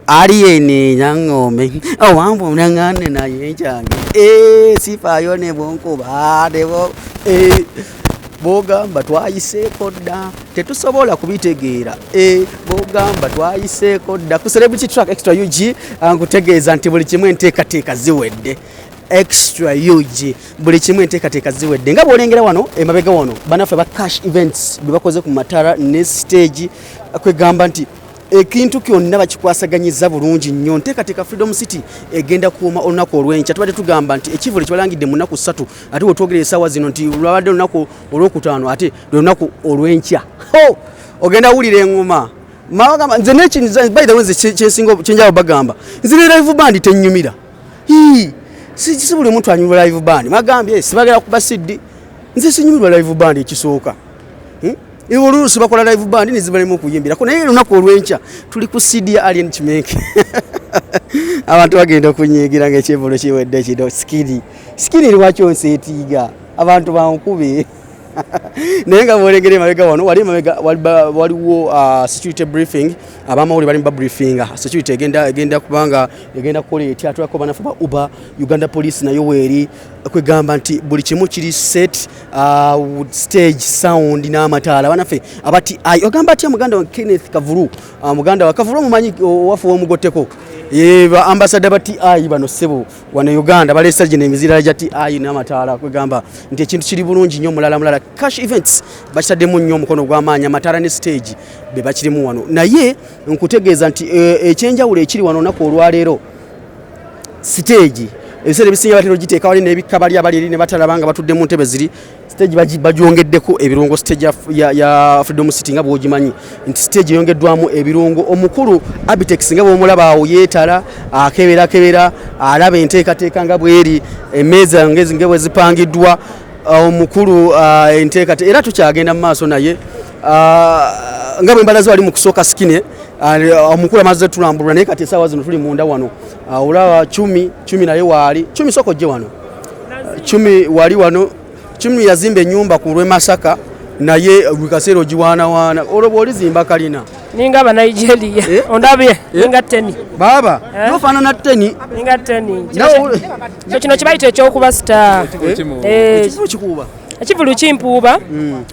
Alieni nyangome awambo mnangane na yenchange sifayo ne bonkuba debo bogamba twayiseeko dda tetusobola kubitegeera bogamba twayiseeko dda ku Celebrity Track Extra UG nkutegeeza nti buli kimu enteekateeka ziwedde extra UG buli kimu enteekateeka ziwedde nga bw'olengera wano emabega wano banaffe ba cash events bwe bakoze ku Matara ne stage kwegamba nti ekintu kyonna bakikwasaganyiza bulungi nnyo nteekateeka Freedom City egenda kuuma olunaku olw'enkya tubadde tugamba nti ekivule kibalangidde mu nnaku 3 ate wetwogera essaawa zino nti lwabadde olunaku olwokutaano ate lwe lunaku olw'enkya ogenda wulira eŋŋoma mabagamba nze by the way kyensinga kyenjaba bagamba nze ne live band tennyumira si buli muntu anyumira live band magambye sibagera kuba siddi nze sinyumirwa live band ekisooka Iwulusi bakola live band nizibalemu kuyimbira ko naye lunaku olw'enkya tuli ku CD ya Alien Chimeke abantu bagenda kunyigira ng'ekyevolo kiwedde kino skini lwakyo nseetiiga abantu bankube naye nga bw'olengera emabega wano waliwo security briefing abamawuli bali mu briefinga security egenda kubanga egenda kukola etya atulako banafu ba Uber Uganda Police nayo weeri kwegamba nti buli kimu kiri set stage sound n'amataala banaffe abati ogamba atya muganda wa Kenneth Kavulu muganda wa Kavulu mumanyi wafu w'omugotteko ba ambassador ba TI bano sebo wana Uganda balesa gine emizira ja TI n'amataala kwegamba nti ekintu kiri bulungi nnyo mulala cash events bakitaddemu nnyo omukono gw'amaanyi Matara ne stage be bakirimu wano naye nkutegeeza nti ekyenjawulo ekiri wano nako olwaleero stage ebiseera ebisinga batero giteeka wali n'ebikabali abali ne batalabanga batudde mu ntebe ziri stage bajongeddeko ebirungo stage ya Freedom City nga bw'ogimanyi nti stage yongeddwamu ebirungo omukulu Abitex nga bw'omulaba awo yeetala akebera alaba enteekateeka nga bw'eri emmeeza ngezi nga bwe zipangiddwa omukulu enteekateeka era tukyagenda mu maaso naye nga bwe mbalazi wali mu kusooka skine omukulu amaze tulambulwa naye kati essaawa zino tuli munda wano olaba cumi naye waali cumi soko gye wano cumi wali wano cumi yazimba ennyumba ku lw'e Masaka naye bwikaseera ogiwaanawaana olwo olizimba kalina ninga aba Nigeria ondabye ninga 10 baba nofaanana 10 ninga 10 kino kibayita ekyokuba star kikuba ekivulu kimpuuba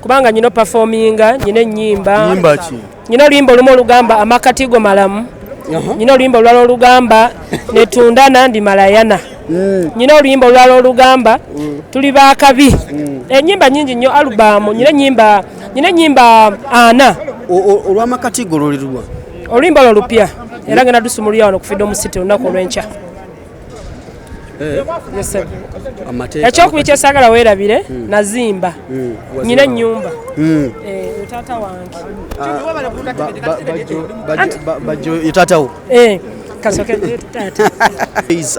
kubanga nyino performinga nyine ennyimba ki nyino oluyimba olumu olugamba amakatigo malamu nyino oluyimba olulala olugamba netundana ndi malayana nyina oluyimba olulala olugamba tuli bakabi ennyimba nyingi nnyo alubamu nyina ennyimba ana olw'amakatigo lolirwa oluyimba lwo lupya era ngenda dusumulira wano ku Freedom City olunaku olw'enkya ekyokubiri kyesaagala weerabire nazimba nyina ennyumba taata wange taatawo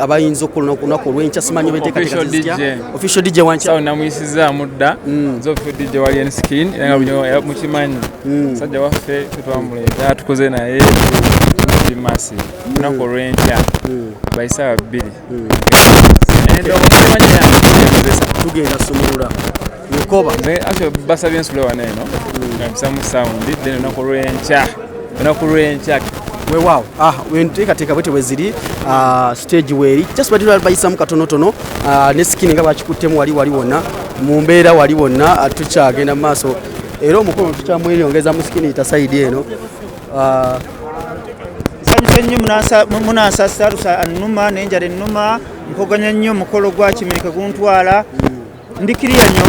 abayinza okunaku olw'enkya simanyi official DJ wankya namuyisizaamu dda nze official DJ wali enskin era nga mukimanyi sajja waffe tetwamuleeta tukoze naye dimasi lunaku olw'enkya bayisa babbiri tugenda sumulula basabye ensula wano eno nga bisamu sound then lunaku lw'enkya weewaawo wenteekateeka bwete weziri stage weeri just batira bayisamu katonotono ne skini nga bakikuttemu wali wonna mu mbeera wali wonna tukyagenda mu maaso era omukulu tukyamweyongeza mu skini tasaidi eno nsanyusa nnyo munansasa annuma n'enjala ennuma nkoganya nnyo omukolo gwa Kimerika guntwala ndikiriya nnyo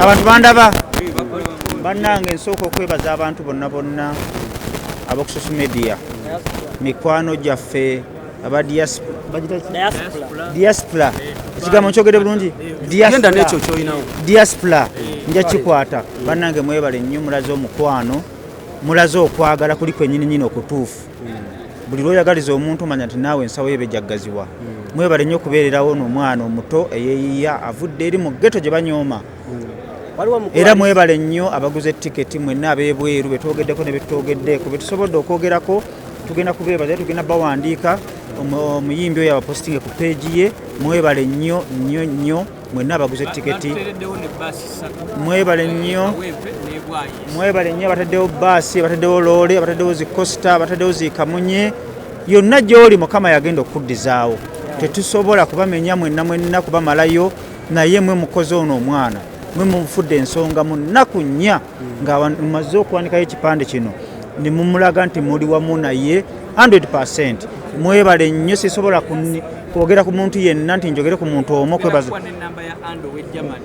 abantu bandaba bannange nsooka okwebaza abantu bonna ab'oku social media mikwano gyaffe aba diaspora ekigambo nkyogedde bulungi diaspora nja kikwata bannange mwebale nnyo mulaze omukwano mulaze okwagala kuli kwennyini okutuufu buli lw'oyagaliza omuntu manya nti naawe ensawo yebejjaggaziwa mwebale nnyo okubeererawo n'omwana omuto eyeeyiya avudde eri mu ghetto gye banyooma era mwebale nnyo abaguze tiketi mwenna ab'ebweru betwogeddeko ne betwogeddeko betusobodde okwogerako tugenda kubeebaza tugenda bawandiika omuyimbi oyo abapostinge ku peegi ye mwebale nnyo mwenna abaguze tiketi mwebale nnyo abataddewo baasi abataddewo loole abataddewo zikosta abataddewo zikamunye yonna gy'oli Mukama yagenda okuddizaawo. Tetusobola kubamenya mwenna kubamalayo, naye mwe mukoze ono omwana mwe mufudde ensonga mu nnaku nnya nga mumaze okuwanikayo ekipande kino ne mumulaga nti muli wamu naye 100%. Mwebale nnyo, sisobola kwogera ku muntu yenna nti njogere ku muntu omu kwebaza.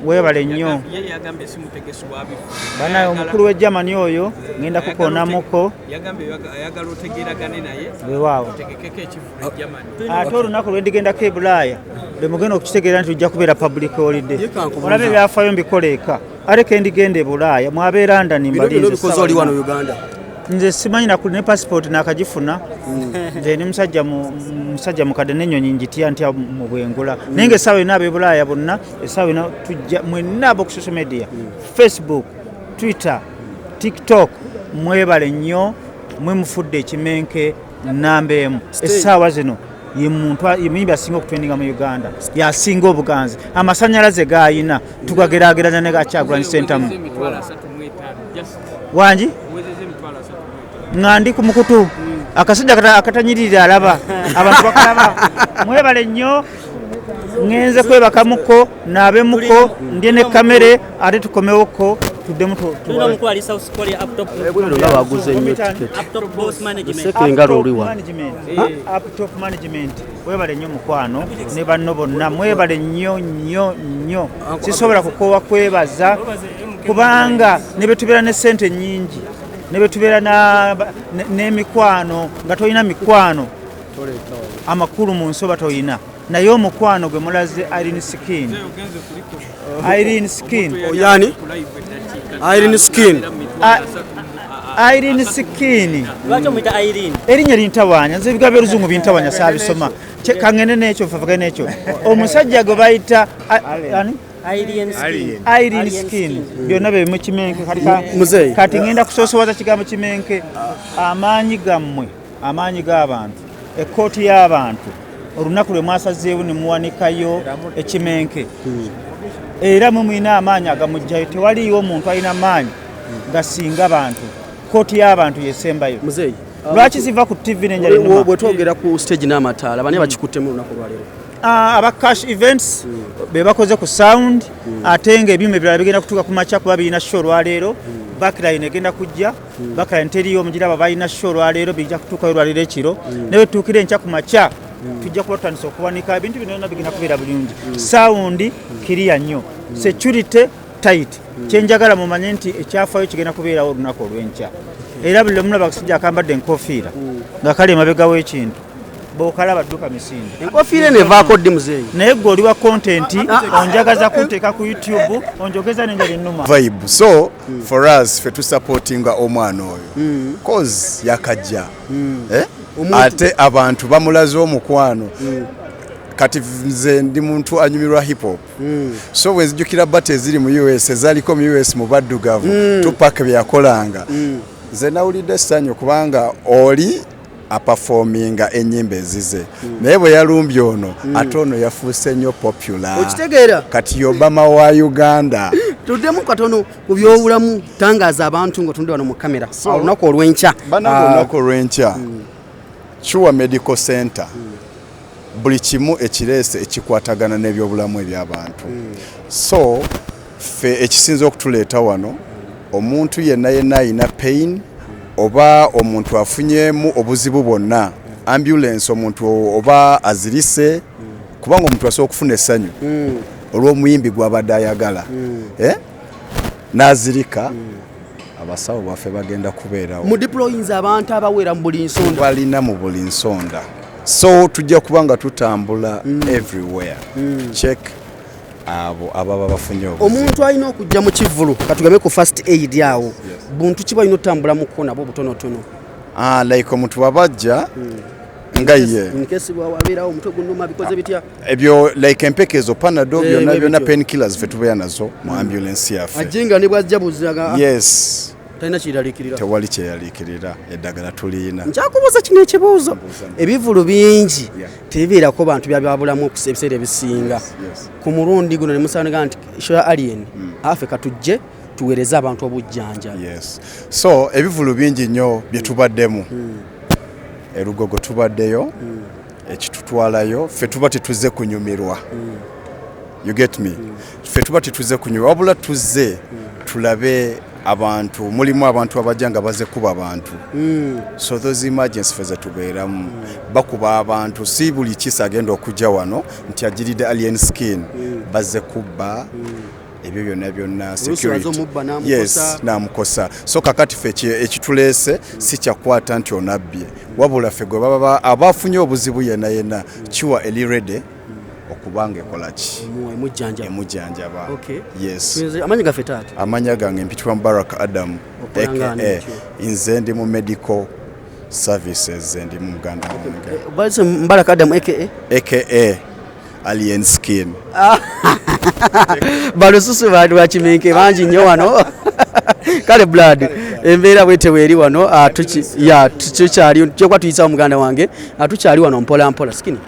Webale nnyo banaye omukulu w'e Germany oyo ngenda kukonamuko wewaawo ate olunaku lwendigendako e Bulaaya lwemugenda okukitegeera nti ojja kubeera public holiday. Olabe ebyafaayo mbikola eka ate kendigenda e Bulaaya mwabeera ndani mbalinze nze simanyi ne passport nakagifuna nze ni musajja mukadde n'ennyonyi njitya ntya mu bwengula naye ng'essaawa yonna ab'e Bulaaya bonna essaawa yonna tujja mwenna ab'oku social media Facebook, Twitter, TikTok mwebale nnyo mwe mufudde ekimenke nnamba emu. Essaawa zino ye muntu yemuyimbi asinga okutwendinga mu Uganda yasinga obuganzi amasannyalaze g'ayina tugageraageranya ne Kyagulanyi Ssentamu wangi ngandi ku mukutu akasajja akatanyirira alaba abantu bakalaba. Mwebale nnyo ngenze kwebakamuko naabemuko ndye ne kamere ate tukomewoko tuddemu Top management. Webale nnyo mukwano ne banno bonna mwebale nnyo sisobola kukoowa kwebaza kubanga ne betubeera ne ssente nnyingi ne betubeera n'emikwano nga tolina mikwano amakulu mu nsoba toyina naye omukwano gwe mulaze Irene Skin erinnya lintawanya nze ebigambo ebiruzungu bintawanya saabisoma kangende n'ekyo nfavuge n'ekyo omusajja gwe bayita Irene Skin byonna bye mu kimenke kati ngenda kusoosowaza kigambo kimenke amaanyi gammwe amaanyi g'abantu ekkooti y'abantu olunaku lwe mwasazeewo ne muwanikayo ekimenke era mwe mulina amaanyi agamugjayo tewaliyo omuntu alina maanyi gasinga bantu kkooti y'abantu yesembayo lwaki ziva ku TV n'enjala bwe twogera ku stage n'amataala bani bakikuttemu olunaku lwaleero aba cash events be bakoze ku sound ate ng'ebyuma ebirala bigenda kutuuka ku makya kuba birina show lwaleero backline egenda kujja backline teriyo omugiraba balina show lwaleero bijja kutuukayo lwaleero ekiro ne bwe tutuukira enkya ku makya tujja kuba tutandisa okuwanika ebintu bino byonna bigenda kubeera bulungi sound kiriya nnyo security tight kyenjagala mumanye nti ekyafaayo kigenda kubeerawo olunaku olw'enkya era buli omulaba akasajja akambadde enkoofiira nga kali emabega w'ekintu bokalaba dduka misinde enkofiira nevaako ddi muzeeyi naye gwe oli wa content onjagaza kunteeka ku YouTube onjogeza nenjala ennuma vibe so for us fe tusupportinga omwana oyo cause yakajja ate abantu bamulaze omukwano kati nze ndi muntu anyumirwa hip hop so bwe nzijukira bate eziri mu US ezaliko mu US mu baddugavu Tupac bye yakolanga nze nawulidde essanyu kubanga oli aperforminga ennyimba ezize naye bwe yalumbye ono ate ono yafuuse nnyo popular okitegeera kati Obama wa Uganda tuddemu katono ku byobulamu tangaaza abantu ng'otundde wano mu kamera olunaku olw'enkya olunaku olw'enkya Chua Medical Center buli kimu ekireese ekikwatagana n'ebyobulamu eby'abantu so fe ekisinza okutuleeta wano omuntu yenna ayina pain oba omuntu afunyemu obuzibu bwonna ambulance omuntu oba azirise kubanga omuntu asobola okufuna essanyu olw'omuyimbi gw'abadde ayagala n'azirika abasawo baffe bagenda kubeerawo mu deployinza abantu abawera mu buli nsonda balina mu buli nsonda so tujja kubanga tutambula everywhere check abo ababa bafunye omuntu alina okujja mu kivulu katugambe ku first aid yawo buntu kiba alina otambula mu kona bo butonotono like omuntu wabajja nga ye nkesi wabeerawo omutwe gunnuma bikoze bitya ebyo like empekezo panado byonna painkillers fe tubeera nazo mu ambulance yaffe ajinga ne bwajja buzaga yes talina kiraliikirira tewali kyeyaliikirira eddagala tuliina nkyakubuuza kino ekibuuzo ebivulu bingi tebibeerako bantu byabulamu okusebiseera ebisinga ku mulundi guno ne musaanaga nti shoya alien afe katujje tuweereze abantu obujjanja yes so ebivulu bingi nnyo bye tubaddemu erugogo tubaddeyo ekitutwalayo ffe tuba tetuze kunyumirwa you get me ffe tuba tetuze kunyumirwa wabula tuzze tulabe abantu mulimu abantu abajja nga baze kuba abantu so those emergency feze tubeeramu bakuba abantu si buli kisa agenda okujja wano nti agiridde alien skin baze kubba ebyo byonna security yes namukosa so kakati ffe ekituleese si kyakwata nti onabbye wabula ffe gwe baba abafunye obuzibu yena kiwa elirede okubanga ekolaki emujjanjaba yes amanya gaffe taata amanya gange mpitibwa Mubarak Adam aka nze ndi mu medical services ndi mu Uganda base Mubarak Adam aka alien skin balususu bantu bakimenke bangi nnyo wano kale blood embeera bwete weeri wano tukyali kyokwa tuyisa omuganda wange tukyali wano mpola mpola sikini